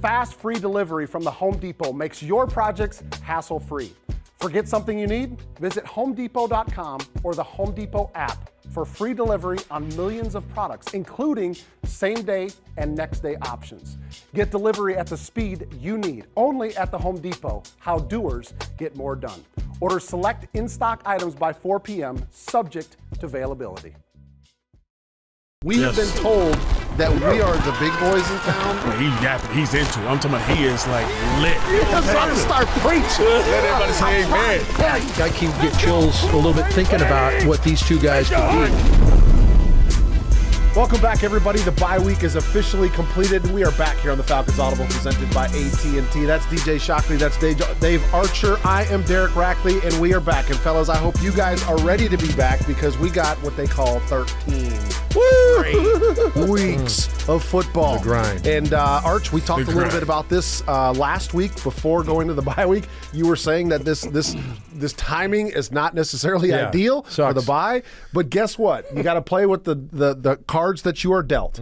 Fast, free delivery from the Home Depot makes your projects hassle-free. Forget something you need? Visit HomeDepot.com or the Home Depot app for free delivery on millions of products, including same-day and next-day options. Get delivery at the speed you need, only at the Home Depot. How doers get more done. Order select in-stock items by 4 p.m., subject to availability. We have been told that we are the big boys in town. Well, he's yapping. He's into it. I'm talking about he is like lit. He's trying to start preaching. Let everybody say amen. I can get chills a little bit thinking about what these two guys can do. Welcome back, everybody. The bye week is officially completed. We are back here on the Falcons Audible, presented by AT&T. That's DJ Shockley. That's Dave Archer. I am Derek Rackley, and we are back. And, fellas, I hope you guys are ready to be back because we got what they call 13 weeks of football. The grind. And, Arch, we talked a little bit about this last week before going to the bye week. You were saying that this timing is not necessarily ideal for the bye, but guess what? You got to play with the cards that you are dealt.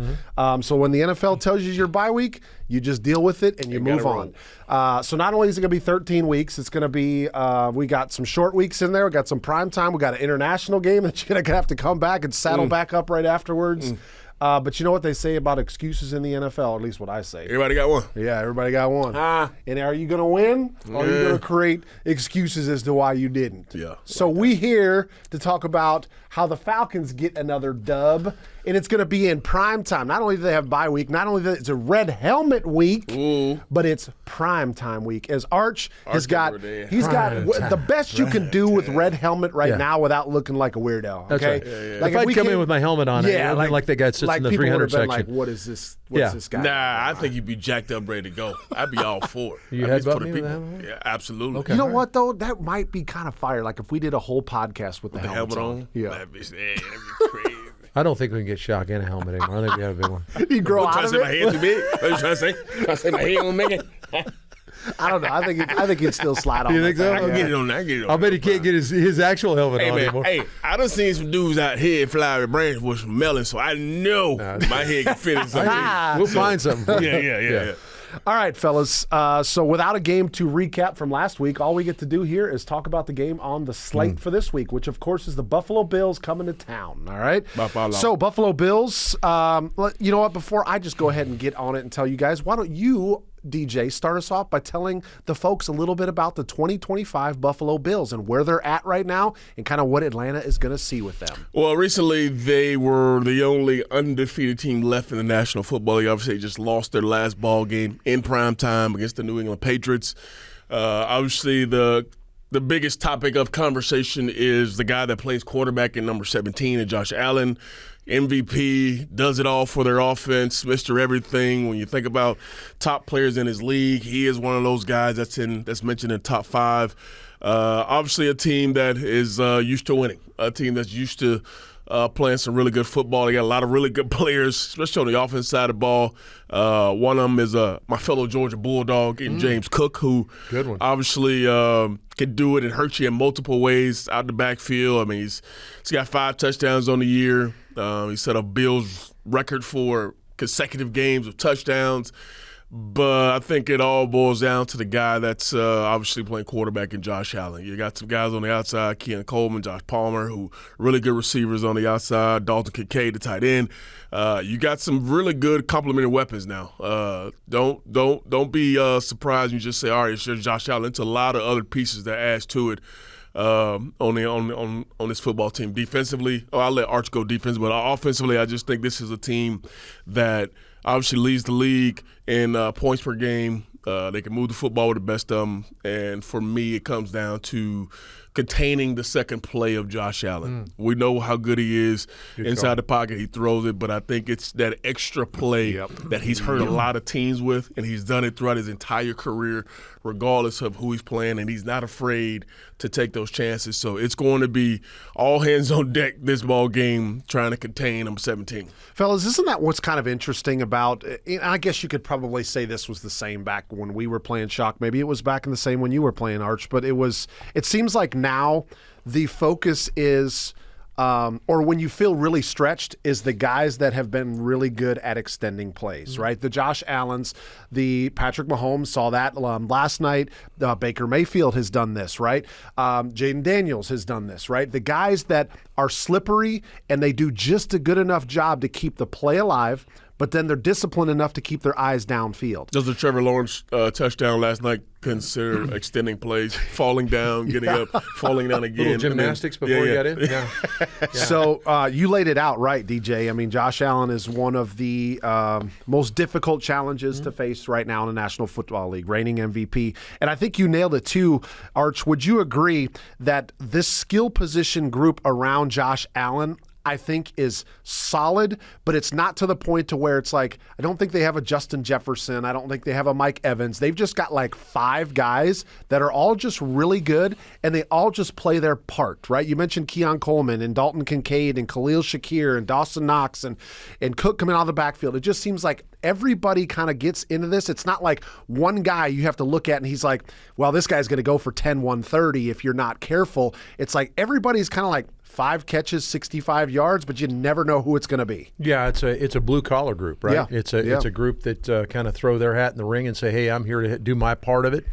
So when the NFL tells you your bye week, you just deal with it and you move on. So not only is it going to be 13 weeks, it's going to be we got some short weeks in there. We got some prime time. We got an international game that you're going to have to come back and saddle back up right afterwards. But you know what they say about excuses in the NFL, at least what I say. Everybody got one. Yeah, everybody got one. And are you going to win, or are you going to create excuses as to why you didn't? Yeah. So we here to talk about how the Falcons get another dub, and it's going to be in prime time. Not only do they have bye week, not only that it's a red helmet week, but it's prime time week. As Arch has got, he's got the best you can do with red helmet right now without looking like a weirdo. Okay, that's right. Like if I'd come in with my helmet on, it would be like that guy sits in the 300 section. Like, what is this? What's this guy? Nah, I think you'd be jacked up, ready to go. I'd be all for it. You headbutt me with that one? Yeah, absolutely. Okay. You know what though? That might be kind of fire. Like if we did a whole podcast with the helmet on. Yeah, that'd be crazy. I don't think we can get shock in a helmet anymore. I think we have a big one. You grow out of it. My head too big? What are you trying to say? Trying to say my head won't make it? I don't know. I think he'd still slide on. You think so? I can get it on there. I bet he can't get his actual helmet on anymore. Hey, I done seen some dudes out here fly with branch with some melon, so I know my head can fit in something. We'll find something for you. Yeah. All right, fellas. So without a game to recap from last week, all we get to do here is talk about the game on the slate for this week, which, of course, is the Buffalo Bills coming to town. All right? So Buffalo Bills, you know what? Before I just go ahead and get on it and tell you guys, why don't you, DJ, start us off by telling the folks a little bit about the 2025 Buffalo Bills and where they're at right now and kind of what Atlanta is going to see with them. Well, recently they were the only undefeated team left in the National Football League. Obviously, they just lost their last ball game in prime time against the New England Patriots. Obviously, the biggest topic of conversation is the guy that plays quarterback in number 17, Josh Allen. MVP, does it all for their offense, Mr. Everything. When you think about top players in his league, he is one of those guys that's mentioned in top 5. Obviously a team that is used to winning, a team that's used to playing some really good football. They got a lot of really good players, especially on the offense side of the ball. One of them is my fellow Georgia Bulldog in James Cook, who obviously can do it and hurt you in multiple ways out the backfield. I mean, he's got 5 touchdowns on the year. He set a Bills record for consecutive games of touchdowns. But I think it all boils down to the guy that's obviously playing quarterback in Josh Allen. You got some guys on the outside, Keon Coleman, Josh Palmer, who really good receivers on the outside, Dalton Kincaid, the tight end. You got some really good complementary weapons now. Don't be surprised when you just say, all right, it's just Josh Allen. It's a lot of other pieces that adds to it. On this football team. Defensively, I'll let Arch go defense, but offensively, I just think this is a team that obviously leads the league in points per game. They can move the football with the best of them, and for me, it comes down to containing the second play of Josh Allen. We know how good he is inside the pocket. He throws it, but I think it's that extra play that he's hurt a lot of teams with, and he's done it throughout his entire career, regardless of who he's playing, and he's not afraid to take those chances. So it's going to be all hands on deck this ball game trying to contain number 17. Fellas, isn't that what's kind of interesting about – I guess you could probably say this was the same back when we were playing Shock. Maybe it was back in the same when you were playing Arch, but it seems like now the focus is or when you feel really stretched is the guys that have been really good at extending plays, right? The Josh Allens, the Patrick Mahomes saw that last night. Baker Mayfield has done this, right? Jaden Daniels has done this, right? The guys that are slippery and they do just a good enough job to keep the play alive, but then they're disciplined enough to keep their eyes downfield. Does the Trevor Lawrence touchdown last night consider extending plays, falling down, getting up, falling down again? Little gymnastics before you got in? Yeah. So you laid it out right, DJ. I mean, Josh Allen is one of the most difficult challenges to face right now in the National Football League, reigning MVP. And I think you nailed it too, Arch. Would you agree that this skill position group around Josh Allen, I think, is solid, but it's not to the point to where it's like, I don't think they have a Justin Jefferson. I don't think they have a Mike Evans. They've just got like 5 guys that are all just really good, and they all just play their part, right? You mentioned Keon Coleman and Dalton Kincaid and Khalil Shakir and Dawson Knox and Cook coming out of the backfield. It just seems like everybody kind of gets into this. It's not like one guy you have to look at and he's like, well, this guy's going to go for 10, 130 if you're not careful. It's like everybody's kind of like 5 catches, 65 yards, but you never know who it's going to be. Yeah, it's a blue collar group, right? Yeah. It's a group that kind of throw their hat in the ring and say, hey, I'm here to do my part of it.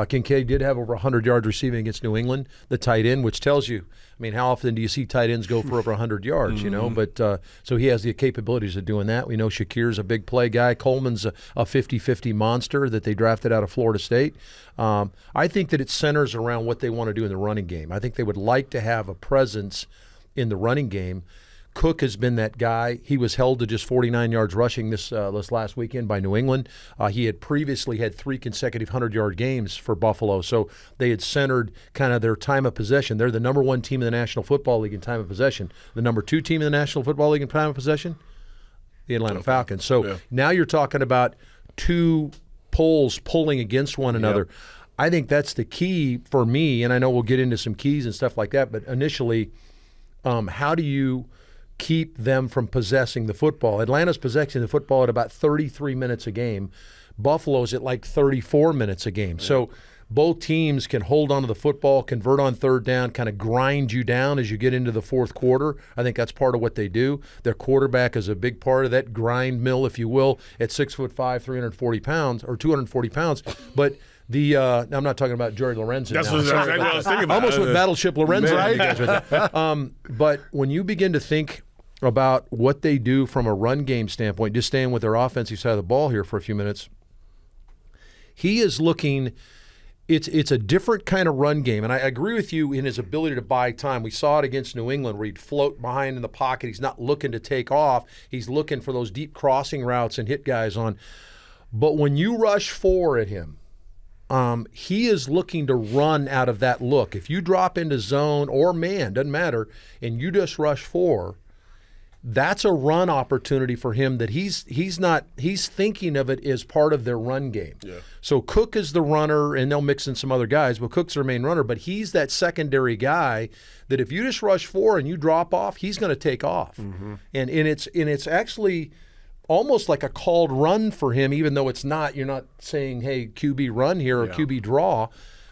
Kincaid did have over 100 yards receiving against New England, the tight end, which tells you, I mean, how often do you see tight ends go for over 100 yards, you know? But so he has the capabilities of doing that. We know Shakir's a big play guy. Coleman's a 50-50 monster that they drafted out of Florida State. I think that it centers around what they want to do in the running game. I think they would like to have a presence in the running game. Cook has been that guy. He was held to just 49 yards rushing this last weekend by New England. He had previously had 3 consecutive 100-yard games for Buffalo, so they had centered kind of their time of possession. They're the number 1 team in the National Football League in time of possession. The number 2 team in the National Football League in time of possession, the Atlanta Falcons. So now you're talking about 2 poles pulling against one another. I think that's the key for me, and I know we'll get into some keys and stuff like that, but initially, how do you keep them from possessing the football? Atlanta's possessing the football at about 33 minutes a game. Buffalo's at like 34 minutes a game. Yeah. So both teams can hold on to the football, convert on third down, kind of grind you down as you get into the fourth quarter. I think that's part of what they do. Their quarterback is a big part of that grind mill, if you will, at 6'5", 340 pounds or 240 pounds. But I'm not talking about Jerry Lorenzen. That's now. what I was thinking about. Almost with Battleship Lorenzen. Right? But when you begin to think about what they do from a run game standpoint, just staying with their offensive side of the ball here for a few minutes, he is looking – it's a different kind of run game. And I agree with you in his ability to buy time. We saw it against New England where he'd float behind in the pocket. He's not looking to take off. He's looking for those deep crossing routes and hit guys on. But when you rush 4 at him, he is looking to run out of that look. If you drop into zone or man, doesn't matter, and you just rush 4, that's a run opportunity for him that he's thinking of it as part of their run game. Yeah. So Cook is the runner, and they'll mix in some other guys, but Cook's their main runner. But he's that secondary guy that if you just rush 4 and you drop off, he's going to take off. Mm-hmm. And it's actually almost like a called run for him, even though it's not. You're not saying, hey, QB run here or QB draw.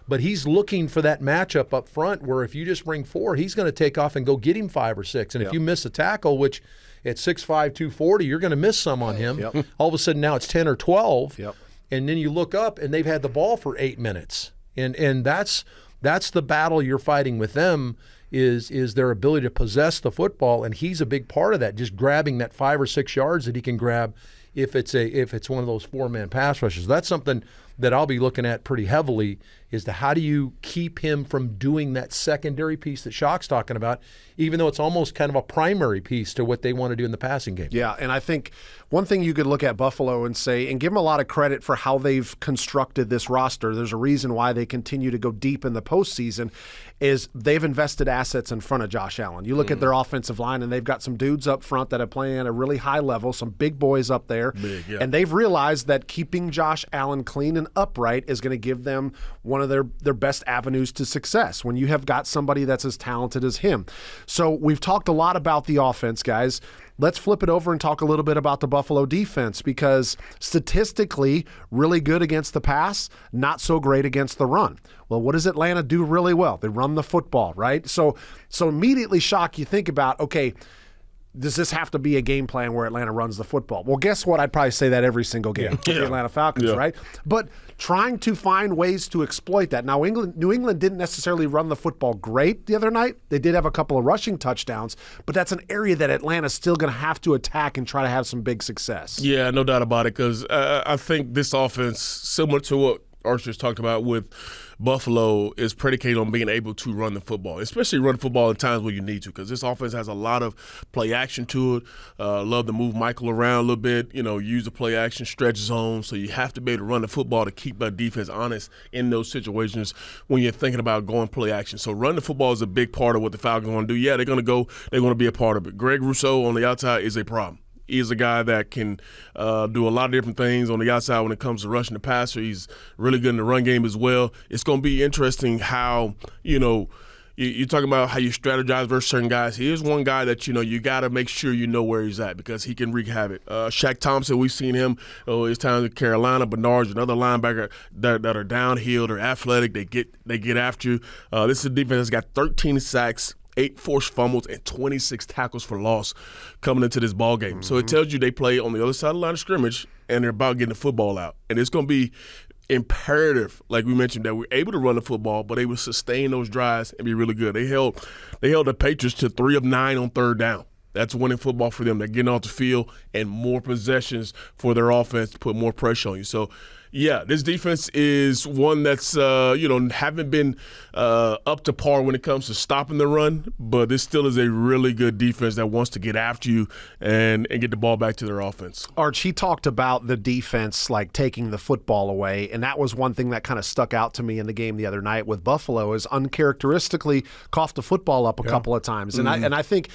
But he's looking for that matchup up front where if you just bring 4, he's going to take off and go get him 5 or 6. And if you miss a tackle, which at 6'5", 240, you're going to miss some on him. Yep. All of a sudden now it's 10 or 12. Yep. And then you look up and they've had the ball for 8 minutes. And that's the battle you're fighting with them is their ability to possess the football. And he's a big part of that, just grabbing that 5 or 6 yards that he can grab if it's one of those 4-man pass rushes. That's something that I'll be looking at pretty heavily is how do you keep him from doing that secondary piece that Shock's talking about, even though it's almost kind of a primary piece to what they want to do in the passing game. Yeah, and I think one thing you could look at Buffalo and say, and give them a lot of credit for how they've constructed this roster, there's a reason why they continue to go deep in the postseason, is they've invested assets in front of Josh Allen. You look at their offensive line, and they've got some dudes up front that are playing at a really high level, some big boys up there, and they've realized that keeping Josh Allen clean and upright is going to give them one one of their best avenues to success when you have got somebody that's as talented as him. So we've talked a lot about the offense, guys. Let's flip it over and talk a little bit about the Buffalo defense, because statistically, really good against the pass, not so great against the run. Well, what does Atlanta do really well? They run the football, right? So immediately, Shock, you think about, okay, does this have to be a game plan where Atlanta runs the football? Well, guess what? I'd probably say that every single game for the Atlanta Falcons, right? But trying to find ways to exploit that. Now, New England didn't necessarily run the football great the other night. They did have a couple of rushing touchdowns, but that's an area that Atlanta's still going to have to attack and try to have some big success. Yeah, no doubt about it, because I think this offense, similar to what Archer's talked about with Buffalo, is predicated on being able to run the football, especially run football in times where you need to, because this offense has a lot of play action to it. Love to move Michael around a little bit, use the play action stretch zone. So you have to be able to run the football to keep that defense honest in those situations when you're thinking about going play action. So run the football is a big part of what the Falcons want to do. Yeah, they're going to be a part of it. Greg Rousseau on the outside is a problem. He is a guy that can do a lot of different things on the outside when it comes to rushing the passer. He's really good in the run game as well. It's going to be interesting how, you're talking about how you strategize versus certain guys. Here's one guy that, you got to make sure you know where he's at, because he can wreak havoc. Shaq Thompson, we've seen him his time in Carolina. Bernard's another linebacker that are downhill. They're athletic. They get after you. This is a defense that's got 13 sacks, 8 forced fumbles, and 26 tackles for loss coming into this ball game. Mm-hmm. So it tells you they play on the other side of the line of scrimmage, and they're about getting the football out. And it's going to be imperative, like we mentioned, that we're able to run the football, but able to sustain those drives and be really good. They held the Patriots to 3 of 9 on third down. That's winning football for them. They're getting off the field and more possessions for their offense to put more pressure on you. So, yeah, this defense is one that's, haven't been up to par when it comes to stopping the run, but this still is a really good defense that wants to get after you and get the ball back to their offense. Arch, he talked about the defense, like, taking the football away, and that was one thing that kind of stuck out to me in the game the other night with Buffalo, is uncharacteristically coughed the football up a couple of times. And I think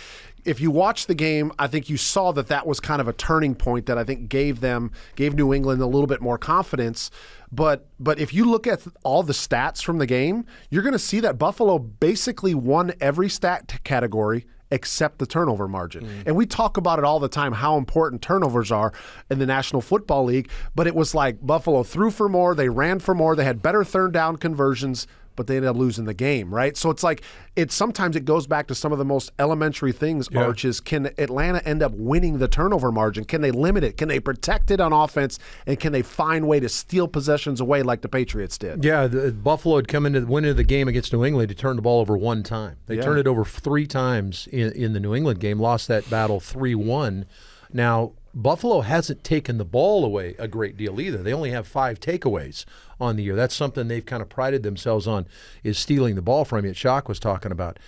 if you watch the game, I think you saw that was kind of a turning point that I think gave New England a little bit more confidence. But if you look at all the stats from the game, you're going to see that Buffalo basically won every stat category except the turnover margin. And we talk about it all the time, how important turnovers are in the National Football League. But it was like Buffalo threw for more, they ran for more, they had better third down conversions, but they ended up losing the game, right? So it's like sometimes it goes back to some of the most elementary things, Arch, is can Atlanta end up winning the turnover margin? Can they limit it? Can they protect it on offense? And can they find a way to steal possessions away like the Patriots did? Yeah, Buffalo had come went into the game against New England to turn the ball over one time. They turned it over 3 times in the New England game, lost that battle 3-1. Now, Buffalo hasn't taken the ball away a great deal either. They only have 5 takeaways on the year. That's something they've kind of prided themselves on, is stealing the ball from you. Shock was talking about.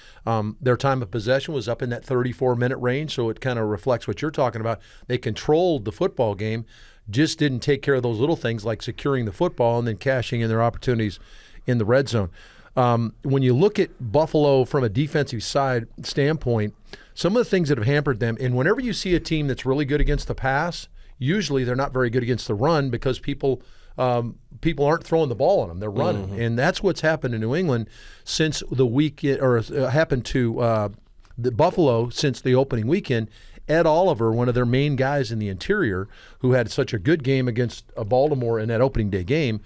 Their time of possession was up in that 34-minute range, so it kind of reflects what you're talking about. They controlled the football game, just didn't take care of those little things like securing the football and then cashing in their opportunities in the red zone. When you look at Buffalo from a defensive side standpoint, some of the things that have hampered them, and whenever you see a team that's really good against the pass, usually they're not very good against the run because people aren't throwing the ball on them; they're running, and that's what's happened in New England since the weekend, or happened to the Buffalo since the opening weekend. Ed Oliver, one of their main guys in the interior, who had such a good game against Baltimore in that opening day game,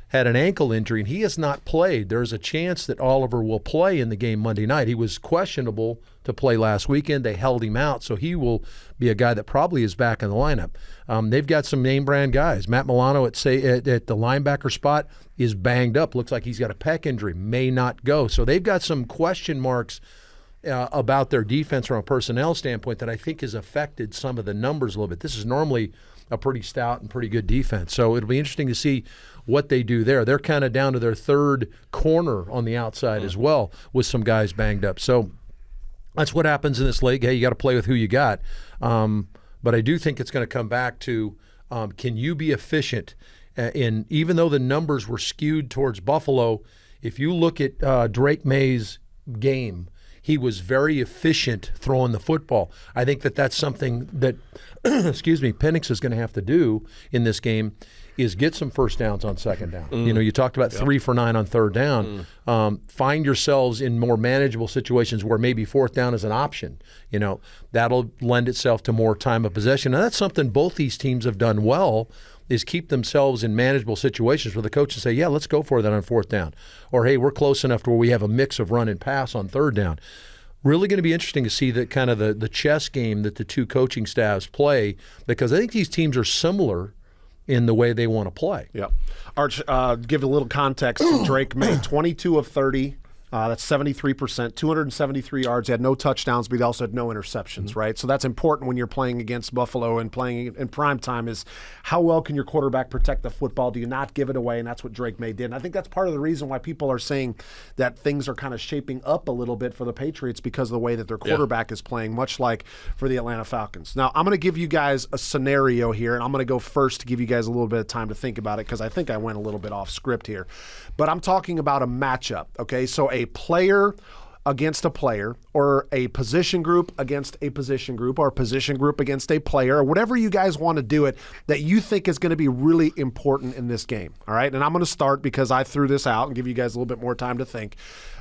had an ankle injury, and he has not played. There's a chance that Oliver will play in the game Monday night. He was questionable to play last weekend. They held him out, so he will be a guy that probably is back in the lineup. They've got some name-brand guys. Matt Milano at the linebacker spot is banged up. Looks like he's got a pec injury, may not go. So they've got some question marks about their defense from a personnel standpoint that I think has affected some of the numbers a little bit. This is normally a pretty stout and pretty good defense. So it'll be interesting to see what they do there. They're kind of down to their third corner on the outside as well, with some guys banged up. So that's what happens in this league. Hey, you got to play with who you got. But I do think it's going to come back to can you be efficient? Even though the numbers were skewed towards Buffalo, if you look at Drake May's game, he was very efficient throwing the football. I think that's something that, Penix is going to have to do in this game, is get some first downs on second down. You know, you talked about 3 for 9 on third down. Find yourselves in more manageable situations where maybe fourth down is an option. You know, that'll lend itself to more time of possession. And that's something both these teams have done well, is keep themselves in manageable situations where the coaches say, yeah, let's go for that on fourth down. Or, hey, we're close enough to where we have a mix of run and pass on third down. Really going to be interesting to see the kind of the chess game that the two coaching staffs play, because I think these teams are similar in the way they want to play. Yep. Arch, give a little context. Drake made 22 of 30. That's 73%, 273 yards. He had no touchdowns, but he also had no interceptions, right? So that's important when you're playing against Buffalo and playing in prime time, is how well can your quarterback protect the football? Do you not give it away? And that's what Drake May did. And I think that's part of the reason why people are saying that things are kind of shaping up a little bit for the Patriots, because of the way that their quarterback is playing, much like for the Atlanta Falcons. Now, I'm going to give you guys a scenario here, and I'm going to go first to give you guys a little bit of time to think about it, because I think I went a little bit off script here. But I'm talking about a matchup, okay? So a player against a player, or a position group against a position group, or a position group against a player, or whatever you guys want to do it, that you think is going to be really important in this game, all right? And I'm going to start because I threw this out and give you guys a little bit more time to think.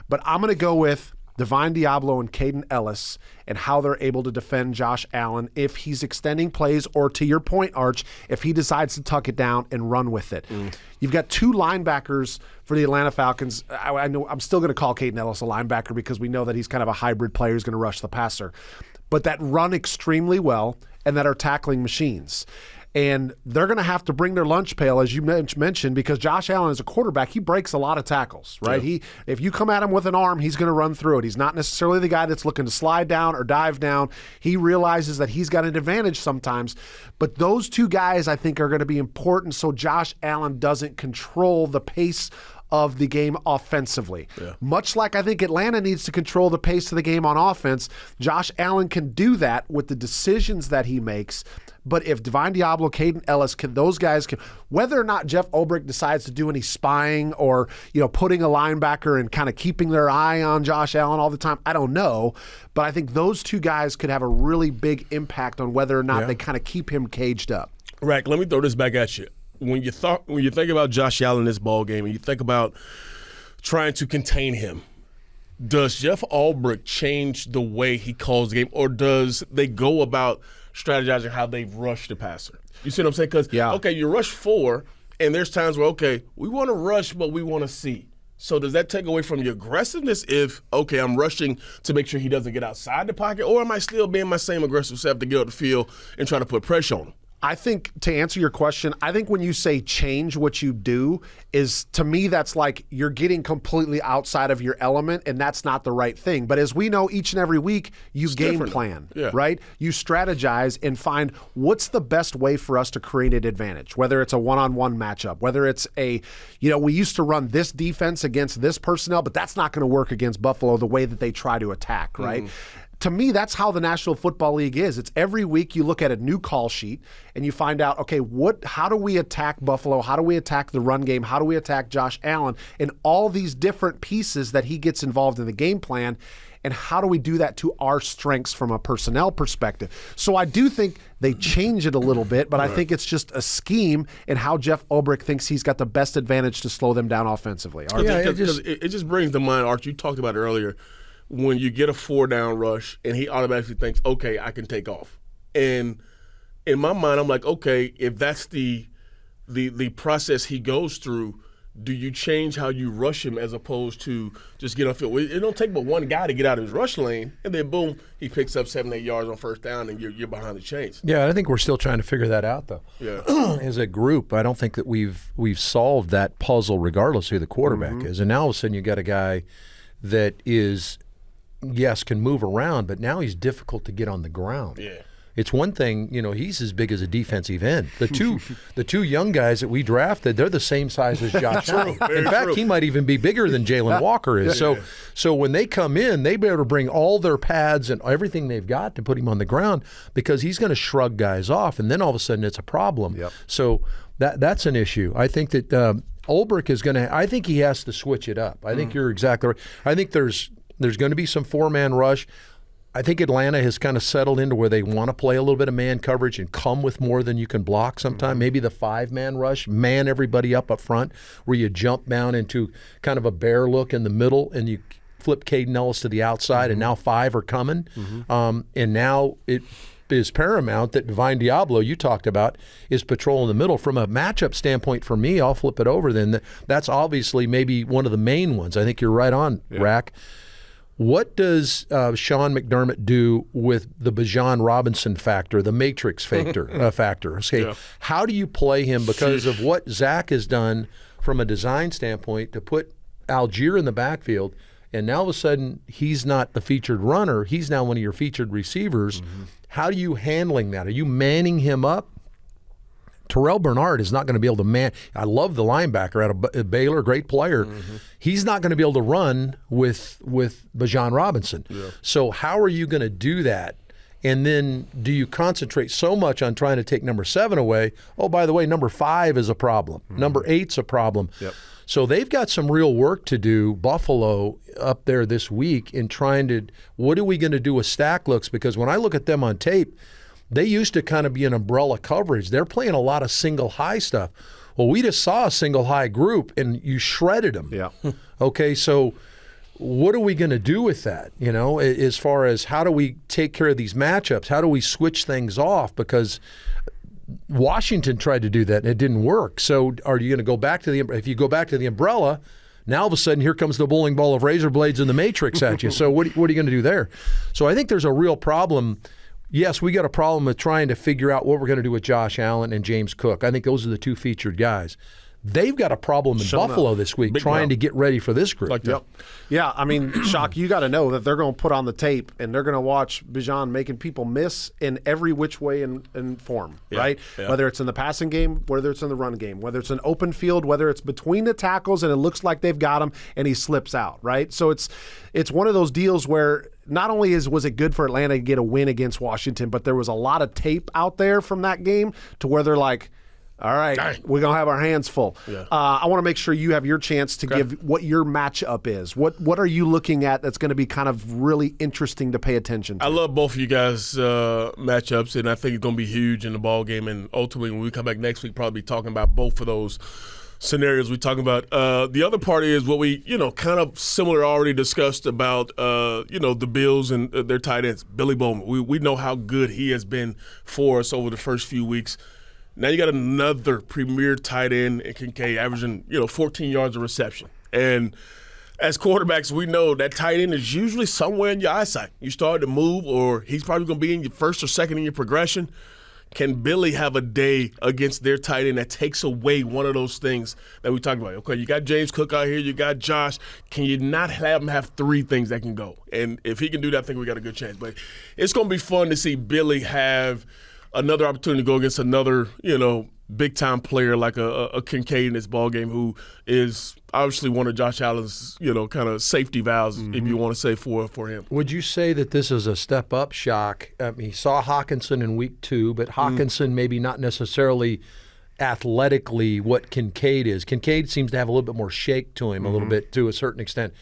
But I'm going to go with Divine Diablo and Caden Ellis and how they're able to defend Josh Allen if he's extending plays, or, to your point, Arch, if he decides to tuck it down and run with it. You've got two linebackers for the Atlanta Falcons. I know I'm still going to call Caden Ellis a linebacker because we know that he's kind of a hybrid player who's going to rush the passer, but that run extremely well and that are tackling machines. And they're going to have to bring their lunch pail, as you mentioned, because Josh Allen, as a quarterback, he breaks a lot of tackles, right? Yeah. If you come at him with an arm, he's going to run through it. He's not necessarily the guy that's looking to slide down or dive down. He realizes that he's got an advantage sometimes. But those two guys, I think, are going to be important so Josh Allen doesn't control the pace of the game offensively. Yeah. Much like I think Atlanta needs to control the pace of the game on offense, Josh Allen can do that with the decisions that he makes. But if Divine Diablo, Caden Ellis, those guys can, whether or not Jeff Ulbrich decides to do any spying or, putting a linebacker and kind of keeping their eye on Josh Allen all the time, I don't know. But I think those two guys could have a really big impact on whether or not they kind of keep him caged up. Rack, let me throw this back at you. When you think about Josh Allen in this ball game, and you think about trying to contain him, does Jeff Ulbrich change the way he calls the game, or does they go about strategizing how they rush the passer? You see what I'm saying? Because, okay, you rush 4, and there's times where, okay, we want to rush, but we want to see. So does that take away from your aggressiveness if, okay, I'm rushing to make sure he doesn't get outside the pocket, or am I still being my same aggressive self to get up the field and try to put pressure on him? I think, to answer your question, I think when you say change what you do is, to me, that's like you're getting completely outside of your element, and that's not the right thing. But as we know, each and every week, you game plan, right? You strategize and find what's the best way for us to create an advantage, whether it's a one-on-one matchup, whether it's we used to run this defense against this personnel, but that's not going to work against Buffalo the way that they try to attack, right? To me, that's how the National Football League is. It's every week you look at a new call sheet and you find out, okay, how do we attack Buffalo? How do we attack the run game? How do we attack Josh Allen? And all these different pieces that he gets involved in the game plan, and how do we do that to our strengths from a personnel perspective? So I do think they change it a little bit, but I think it's just a scheme in how Jeff Ulbrich thinks he's got the best advantage to slow them down offensively. It just brings to mind, Art, you talked about it earlier, when you get a 4-down rush and he automatically thinks, okay, I can take off. And in my mind, I'm like, okay, if that's the process he goes through, do you change how you rush him as opposed to just get on field? It don't take but one guy to get out of his rush lane, and then boom, he picks up 7-8 yards on first down, and you're behind the chains. Yeah, I think we're still trying to figure that out, though. Yeah, as a group, I don't think that we've solved that puzzle, regardless who the quarterback is. And now all of a sudden, you got a guy that is, yes, can move around, but now he's difficult to get on the ground. Yeah. It's one thing, he's as big as a defensive end. The two young guys that we drafted, they're the same size as Josh Allen. In fact, he might even be bigger than Jalen Walker is. So when they come in, they better bring all their pads and everything they've got to put him on the ground, because he's going to shrug guys off, and then all of a sudden it's a problem. Yep. So that's an issue. I think that Ulbrich is going to – I think he has to switch it up. I think you're exactly right. I think there's going to be some 4-man rush. I think Atlanta has kind of settled into where they want to play a little bit of man coverage and come with more than you can block sometime. Maybe the 5-man rush, man everybody up front, where you jump down into kind of a bear look in the middle and you flip Caden Ellis to the outside, and now 5 are coming. And now it is paramount that Divine Diablo, you talked about, is patrolling the middle. From a matchup standpoint for me, I'll flip it over then. That's obviously maybe one of the main ones. I think you're right on, Rack. What does Sean McDermott do with the Bijan Robinson factor, the matrix factor? Okay, how do you play him because of what Zach has done from a design standpoint to put Algier in the backfield, and now all of a sudden he's not the featured runner, he's now one of your featured receivers. How are you handling that? Are you manning him up? Terrell Bernard is not going to be able to man. I love the linebacker out of Baylor, great player. He's not going to be able to run with Bijan Robinson. So how are you going to do that? And then do you concentrate so much on trying to take number 7 away? Oh, by the way, number 5 is a problem. Number 8's a problem. So they've got some real work to do, Buffalo, up there this week in trying to, what are we going to do with stack looks? Because when I look at them on tape, they used to kind of be an umbrella coverage. They're playing a lot of single high stuff. Well, we just saw a single high group, and you shredded them. Okay, so what are we going to do with that? You know, as far as how do we take care of these matchups? How do we switch things off? Because Washington tried to do that, and it didn't work. So are you going to go back to if you go back to the umbrella, now all of a sudden here comes the bowling ball of razor blades and the matrix at you. So what are you going to do there? So I think there's a real problem. Yes, we got a problem with trying to figure out what we're going to do with Josh Allen and James Cook. I think those are the 2 featured guys. They've got a problem in Buffalo this week trying to get ready for this group. Yeah, I mean, Shock, you got to know that they're going to put on the tape and they're going to watch Bijan making people miss in every which way and form, right? Whether it's in the passing game, whether it's in the run game, whether it's an open field, whether it's between the tackles and it looks like they've got him and he slips out, right? So it's one of those deals where not only was it good for Atlanta to get a win against Washington, but there was a lot of tape out there from that game to where they're like, all right, we're going to have our hands full. I want to make sure you have your chance to give what your matchup is. What are you looking at that's going to be kind of really interesting to pay attention to? I love both of you guys' matchups, and I think it's going to be huge in the ball game. And ultimately, when we come back next week, probably be talking about both of those scenarios we're talking about. The other part is what we, kind of similar already discussed about, the Bills and their tight ends, Billy Bowman. We know how good he has been for us over the first few weeks. Now you got another premier tight end in Kincaid averaging, 14 yards of reception. And as quarterbacks, we know that tight end is usually somewhere in your eyesight. You start to move, or he's probably going to be in your first or second in your progression. Can Billy have a day against their tight end that takes away one of those things that we talked about? Okay, you got James Cook out here, you got Josh. Can you not have him have 3 things that can go? And if he can do that, I think we got a good chance. But it's going to be fun to see Billy have another opportunity to go against another, big-time player like a Kincaid in this ballgame, who is obviously one of Josh Allen's, kind of safety valves, if you want to say, for him. Would you say that this is a step-up Shock? I mean, he saw Hawkinson in week 2, but Hawkinson maybe not necessarily athletically what Kincaid is. Kincaid seems to have a little bit more shake to him a little bit to a certain extent.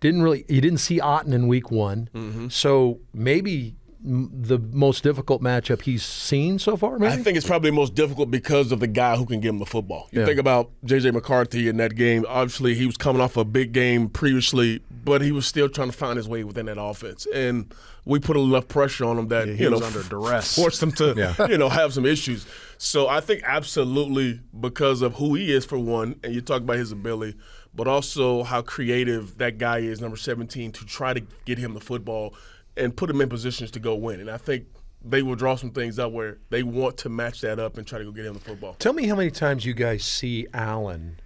You didn't see Otten in week 1, so maybe the most difficult matchup he's seen so far, maybe? I think it's probably the most difficult because of the guy who can give him the football. You think about J.J. McCarthy in that game. Obviously, he was coming off a big game previously, but he was still trying to find his way within that offense. And we put enough pressure on him that, he was under duress. Forced him to, have some issues. So I think absolutely because of who he is, for one, and you talk about his ability, but also how creative that guy is, number 17, to try to get him the football and put them in positions to go win. And I think they will draw some things up where they want to match that up and try to go get him the football. Tell me how many times you guys see Allen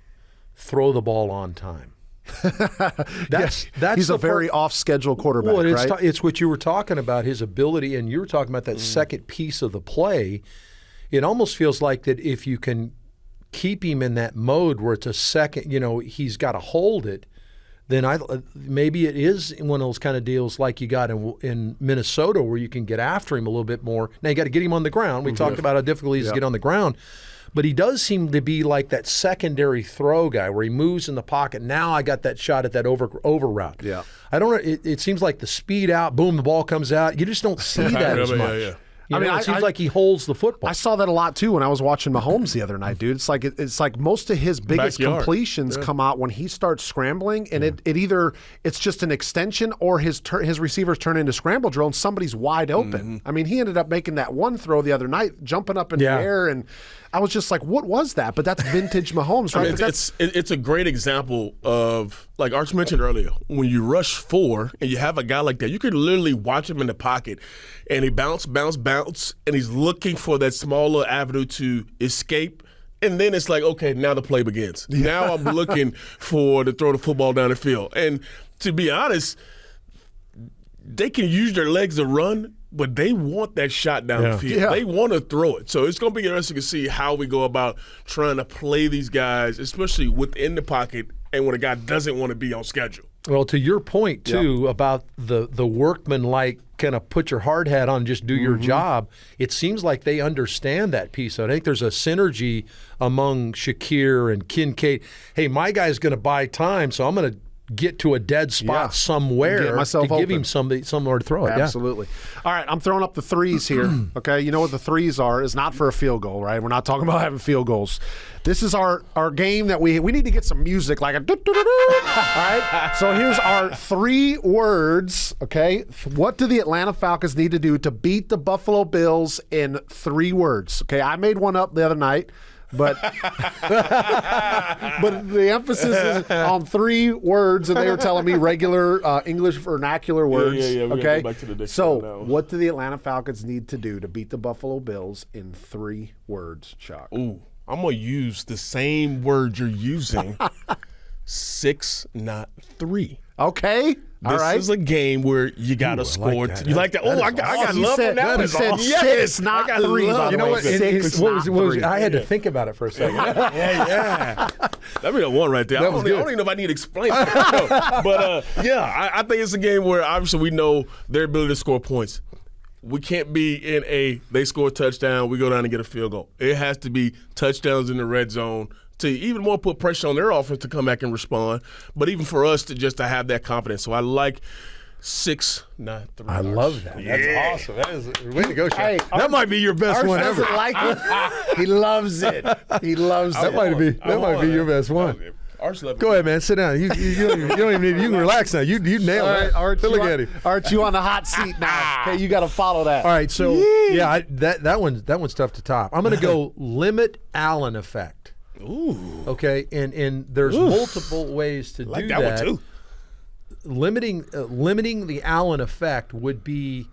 throw the ball on time. That's he's a very off-schedule quarterback, right? It's what you were talking about, his ability, and you were talking about that second piece of the play. It almost feels like that if you can keep him in that mode where it's a second, he's got to hold it, then maybe it is one of those kind of deals like you got in Minnesota where you can get after him a little bit more. Now you got to get him on the ground. We talked about how difficult it is to get on the ground. But he does seem to be like that secondary throw guy where he moves in the pocket. Now I got that shot at that over route. Yeah. I don't know. It seems like the speed out, boom, the ball comes out. You just don't see that as much. Yeah. It seems like he holds the football. I saw that a lot too when I was watching Mahomes the other night, dude. It's like most of his biggest completions come out when he starts scrambling, and it either it's just an extension or his receivers turn into scramble drill and somebody's wide open. I mean, he ended up making that one throw the other night, jumping up in the air, and I was just like, what was that? But that's vintage Mahomes, right? I mean, it's a great example of, like Arch mentioned earlier, when you rush 4 and you have a guy like that, you could literally watch him in the pocket and he bounce, and he's looking for that smaller avenue to escape. And then it's like, okay, now the play begins. Now I'm looking to throw the football down the field. And to be honest, they can use their legs to run, but they want that shot down the field. They want to throw it. So it's going to be interesting to see how we go about trying to play these guys, especially within the pocket and when a guy doesn't want to be on schedule. Well, to your point, too, about the workman-like kind of put your hard hat on, just do your job, it seems like they understand that piece. I think there's a synergy among Shakir and Kincaid. Hey, my guy's going to buy time, so I'm going to get to a dead spot somewhere to give him somewhere to throw it. Absolutely. All right, I'm throwing up the threes here. Okay, you know what the threes are? Is not for a field goal, right? We're not talking about having field goals. This is our game that we need to get some music like a all right? So here's our 3 words, okay? What do the Atlanta Falcons need to do to beat the Buffalo Bills in 3 words? Okay, I made one up the other night. But the emphasis is on 3 words, and they were telling me regular English vernacular words. Yeah. Okay. Go back to the dictionary so, now. what do the Atlanta Falcons need to do to beat the Buffalo Bills in 3 words, Chuck? Ooh, I'm going to use the same word you're using. 6, not 3. Okay. All right. This is a game where you got to score. You like that? Oh, I got love on that one. He said 6, not 3. You know what? 6, what was, not I had 3. to think about it for a second. Yeah. That'd be the one right there. I don't even know if I need to explain it. But, I think it's a game where obviously we know their ability to score points. We can't be in they score a touchdown, we go down and get a field goal. It has to be touchdowns in the red zone to even more put pressure on their offense to come back and respond, but even for us to have that confidence. So I like 6, not 3. I love that. That's awesome. That is way to go, Sean. Hey, that might be your best one ever. Like it. He loves it. He loves that. That Might be your best one. Go ahead, man. Sit down. You don't even need. You can relax now. You nailed it. Art, look at him. Art, you on the hot seat now. Okay, you got to follow that. All right. So that one's tough to top. I'm going to go limit Allen effect. Ooh. Okay, and there's multiple ways to do that. One too. Limiting the Allen effect would be,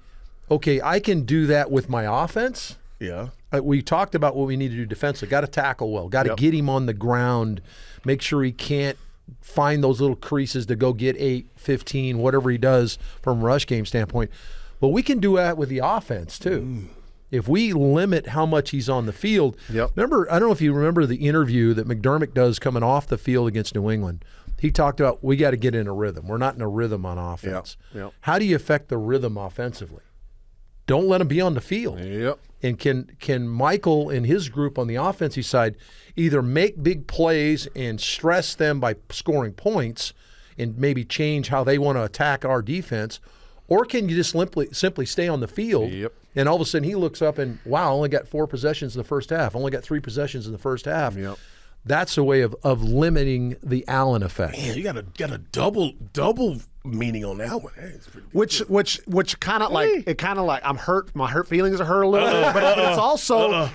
okay, I can do that with my offense. Yeah. We talked about what we need to do defensively. Got to tackle well. Got to get him on the ground. Make sure he can't find those little creases to go get 8, 15, whatever he does from a rush game standpoint. But we can do that with the offense too. If we limit how much he's on the field, remember, I don't know if you remember the interview that McDermott does coming off the field against New England. He talked about we got to get in a rhythm. We're not in a rhythm on offense. How do you affect the rhythm offensively? Don't let him be on the field. And can Michael and his group on the offensive side either make big plays and stress them by scoring points and maybe change how they want to attack our defense, or can you just simply stay on the field and all of a sudden he looks up and, wow, only got 4 possessions in the first half, only got 3 possessions in the first half. That's a way of limiting the Allen effect. Man, you got a double meaning on that one. Hey, it's pretty good. Which kind of like I'm hurt. My feelings are hurt a little bit, but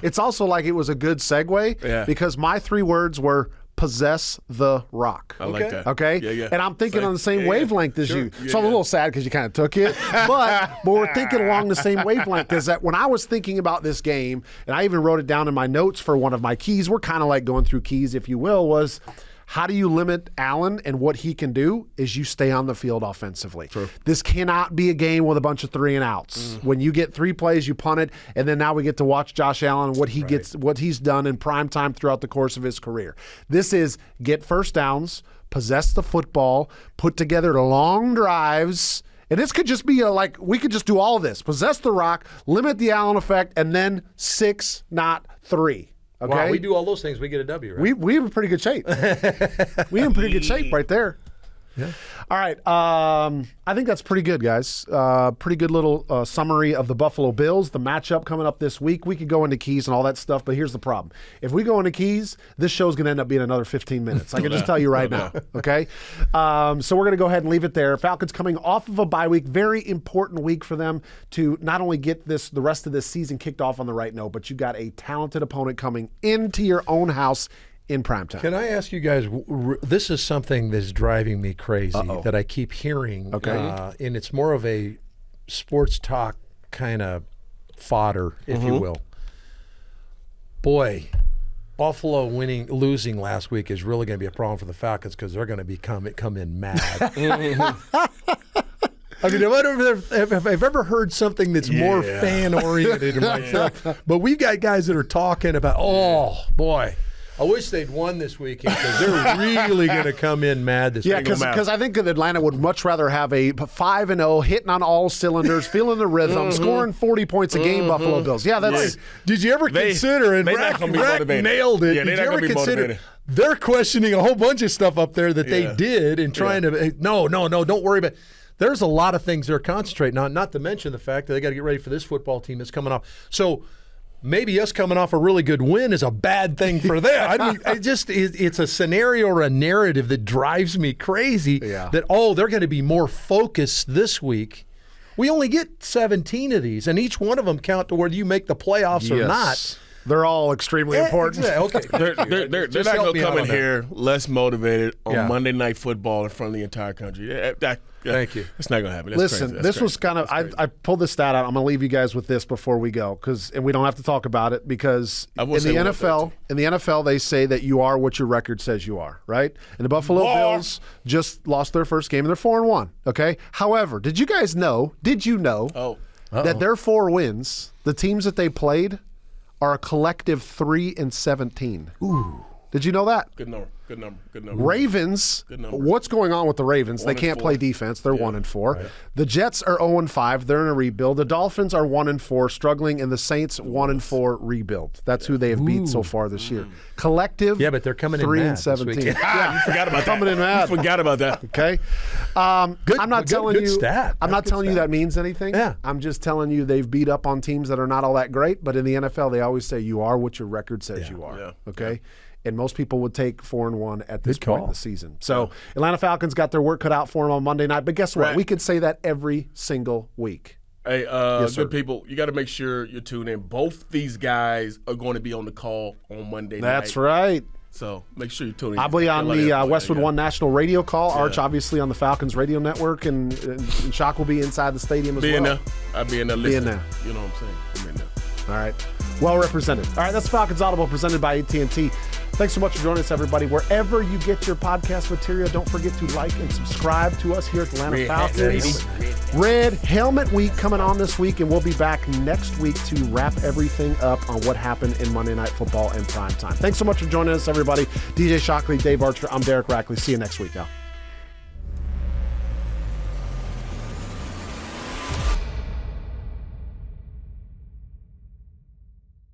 it's also like it was a good segue because my 3 words were possess the rock. I like that. Okay? Yeah. And I'm thinking on the same wavelength as you. So I'm a little sad because you kind of took it. But we're thinking along the same wavelength, is that when I was thinking about this game, and I even wrote it down in my notes for one of my keys, we're kind of like going through keys, if you will, was how do you limit Allen, and what he can do is you stay on the field offensively. True. This cannot be a game with a bunch of 3 and outs. When you get 3 plays, you punt it, and then now we get to watch Josh Allen and what he's done in prime time throughout the course of his career. This is get first downs, possess the football, put together long drives. And this could just be we could just do all of this. Possess the rock, limit the Allen effect, and then 6, not 3. Okay, wow, we do all those things, we get a W, right? We have a pretty good shape. We in pretty good shape right there. Yeah. All right. I think that's pretty good, guys. Pretty good little summary of the Buffalo Bills, the matchup coming up this week. We could go into keys and all that stuff, but here's the problem. If we go into keys, this show's going to end up being another 15 minutes. I can just tell you right now, okay? So we're going to go ahead and leave it there. Falcons coming off of a bye week. Very important week for them to not only get the rest of this season kicked off on the right note, but you got a talented opponent coming into your own house in primetime. Can I ask you guys, this is something that's driving me crazy that I keep hearing, and it's more of a sports talk kind of fodder, if you will. Boy, Buffalo losing last week is really going to be a problem for the Falcons because they're going to come in mad. I mean, if I've ever heard something that's more fan-oriented than myself, but we've got guys that are talking about, oh, boy, I wish they'd won this weekend because they're really going to come in mad this weekend. Yeah, because I think that Atlanta would much rather have a 5-0, hitting on all cylinders, feeling the rhythm, scoring 40 points a game, Buffalo Bills. Yeah, that's. Did you ever consider, and Rack nailed it, did you ever consider they're questioning a whole bunch of stuff up there that they did and trying to, no, don't worry about it. There's a lot of things they're concentrating on, not to mention the fact that they got to get ready for this football team that's coming off. So maybe us coming off a really good win is a bad thing for them. I mean, it's a scenario or a narrative that drives me crazy that, they're going to be more focused this week. We only get 17 of these, and each one of them count to whether you make the playoffs or not. They're all extremely important. Okay. They're not going to come in here less motivated on Monday Night Football in front of the entire country. Thank you. It's not going to happen. Listen, this was kind of – I pulled this stat out. I'm going to leave you guys with this before we go, and we don't have to talk about it because in the NFL, they say that you are what your record says you are, right? And the Buffalo Bills just lost their first game, and they're 4-1, okay? However, did you know that their 4 wins, the teams that they played – are a collective 3-17. Ooh. Did you know that? Good number. Ravens, what's going on with the Ravens? They can't play defense. They're 1-4. Right. The Jets are 0-5. They're in a rebuild. The Dolphins are 1-4, struggling, and the Saints 1-4 rebuild. That's who they have beat so far this year. Collective, but they're coming 3-17. You forgot about that. Coming in mad. You forgot about that. Okay. I'm not telling you. Stat. I'm not telling you that means anything. Yeah. I'm just telling you they've beat up on teams that are not all that great. But in the NFL, they always say you are what your record says you are. Yeah. Okay. Yeah. And most people would take 4-1 at this point in the season. So Atlanta Falcons got their work cut out for them on Monday night. But guess what? We could say that every single week. Hey, good people, you got to make sure you tune in. Both these guys are going to be on the call on Monday night. That's right. So make sure you tune in. I'll be on the Westwood One National Radio call. Arch, obviously, on the Falcons radio network. And Shock will be inside the stadium as well. I'll be in there listening. You know what I'm saying? I'm in there. All right. Well represented. All right, that's Falcons Audible presented by AT&T. Thanks so much for joining us, everybody. Wherever you get your podcast material, don't forget to like and subscribe to us here at the Atlanta Falcons. Red Helmet Week coming on this week, and we'll be back next week to wrap everything up on what happened in Monday Night Football and primetime. Thanks so much for joining us, everybody. DJ Shockley, Dave Archer, I'm Derek Rackley. See you next week, y'all.